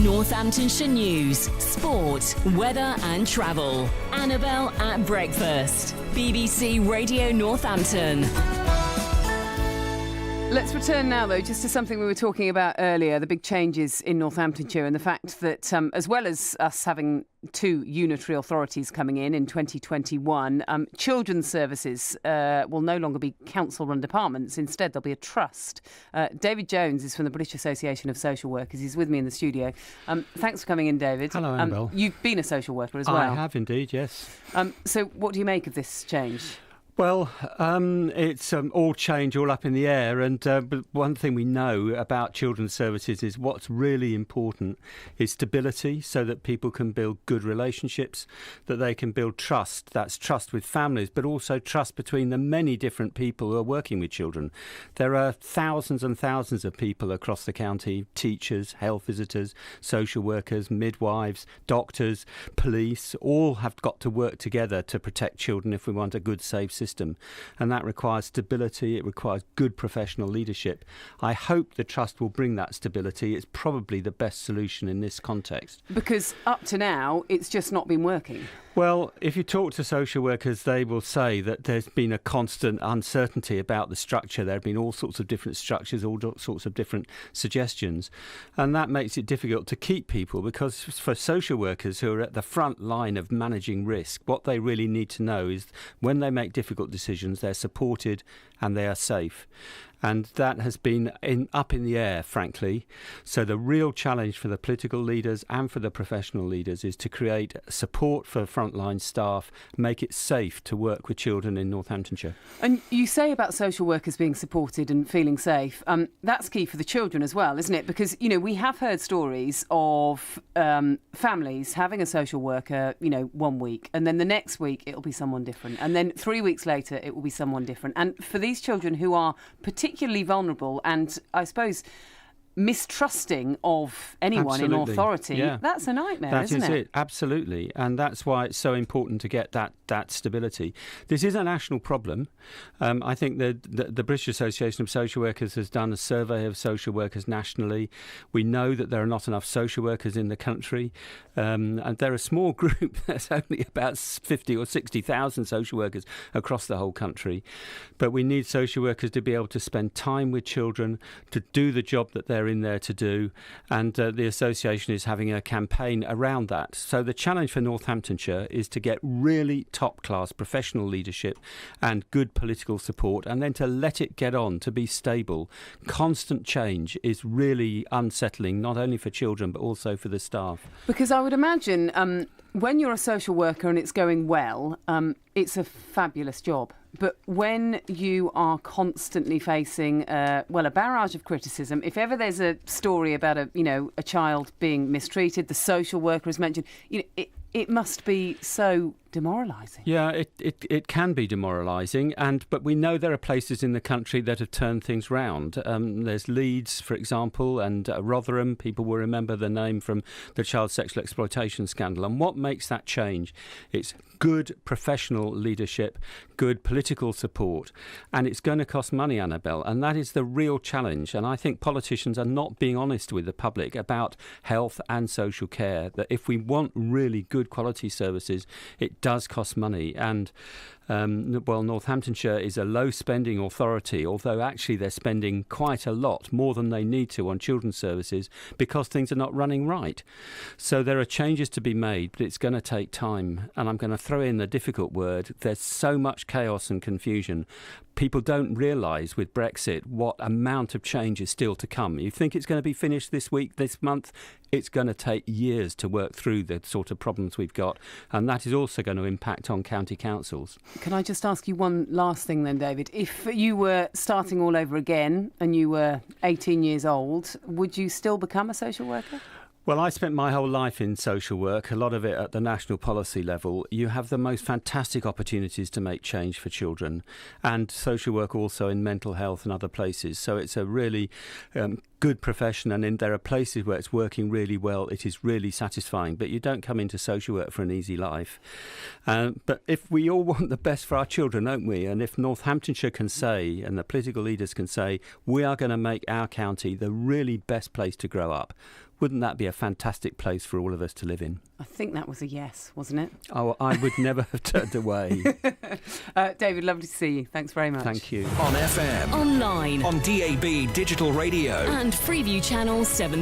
Northamptonshire news, sport, weather and travel. Annabelle at breakfast. BBC Radio Northampton. Let's return now, though, just to something we were talking about earlier, the big changes in Northamptonshire and the fact that, as well as us having two unitary authorities coming in 2021, children's services will no longer be council-run departments. Instead, there'll be a trust. David Jones is from the British Association of Social Workers. He's with me in the studio. Thanks for coming in, David. Hello, Annabelle. You've been a social worker as well. I have indeed, yes. So what do you make of this change? Well, it's all change, all up in the air. But one thing we know about children's services is what's really important is stability, so that people can build good relationships, that they can build trust. That's trust with families, but also trust between the many different people who are working with children. There are thousands and thousands of people across the county, teachers, health visitors, social workers, midwives, doctors, police, all have got to work together to protect children if we want a good, safe system. And that requires stability, it requires good professional leadership. I hope the trust will bring that stability. It's probably the best solution in this context. Because up to now, it's just not been working. Well, if you talk to social workers, they will say that there's been a constant uncertainty about the structure. There have been all sorts of different structures, all sorts of different suggestions. And that makes it difficult to keep people, because for social workers who are at the front line of managing risk, what they really need to know is when they make difficult decisions, they're supported and they are safe. And that has been up in the air, frankly. So the real challenge for the political leaders and for the professional leaders is to create support for frontline staff, make it safe to work with children in Northamptonshire. And you say about social workers being supported and feeling safe. That's key for the children as well, isn't it? Because, you know, we have heard stories of families having a social worker, 1 week, and then the next week it'll be someone different. And then 3 weeks later it will be someone different. And for these children who are particularly vulnerable and, I suppose, mistrusting of anyone in authority, that's a nightmare, isn't it? That is it, absolutely. And that's why it's so important to get that stability. This is a national problem. I think the British Association of Social Workers has done a survey of social workers nationally. We know that there are not enough social workers in the country. And they're a small group. There's only about 50 or 60,000 social workers across the whole country. But we need social workers to be able to spend time with children, to do the job that they're in there to do, and the association is having a campaign around that. So the challenge for Northamptonshire is to get really top-class professional leadership and good political support, and then to let it get on to be stable. Constant change is really unsettling, not only for children but also for the staff. Because I would imagine when you're a social worker and it's going well, it's a fabulous job. But when you are constantly facing, a barrage of criticism, if ever there's a story about a child being mistreated, the social worker is mentioned, it must be so demoralising. Yeah, it can be demoralising, but we know there are places in the country that have turned things round. There's Leeds, for example, and Rotherham. People will remember the name from the child sexual exploitation scandal. And what makes that change? It's good professional leadership, good political support, and it's going to cost money, Annabelle, and that is the real challenge. And I think politicians are not being honest with the public about health and social care, that if we want really good quality services, it does cost money. And Northamptonshire is a low spending authority, although actually they're spending quite a lot more than they need to on children's services because things are not running right. So there are changes to be made, but it's going to take time. And I'm going to throw in the difficult word. There's so much chaos and confusion. People don't realise with Brexit what amount of change is still to come. You think it's going to be finished this week, this month? It's going to take years to work through the sort of problems we've got, and that is also going to impact on county councils. Can I just ask you one last thing then, David? If you were starting all over again and you were 18 years old, would you still become a social worker? Well, I spent my whole life in social work, a lot of it at the national policy level. You have the most fantastic opportunities to make change for children, and social work also in mental health and other places. So it's a really good profession, and there are places where it's working really well. It is really satisfying, but you don't come into social work for an easy life. But if we all want the best for our children, don't we? And if Northamptonshire can say, and the political leaders can say, we are going to make our county the really best place to grow up, wouldn't that be a fantastic place for all of us to live in? I think that was a yes, wasn't it? Oh, I would never have turned away. David, lovely to see you. Thanks very much. Thank you. On FM. Online. On DAB Digital Radio. And Freeview Channel 7.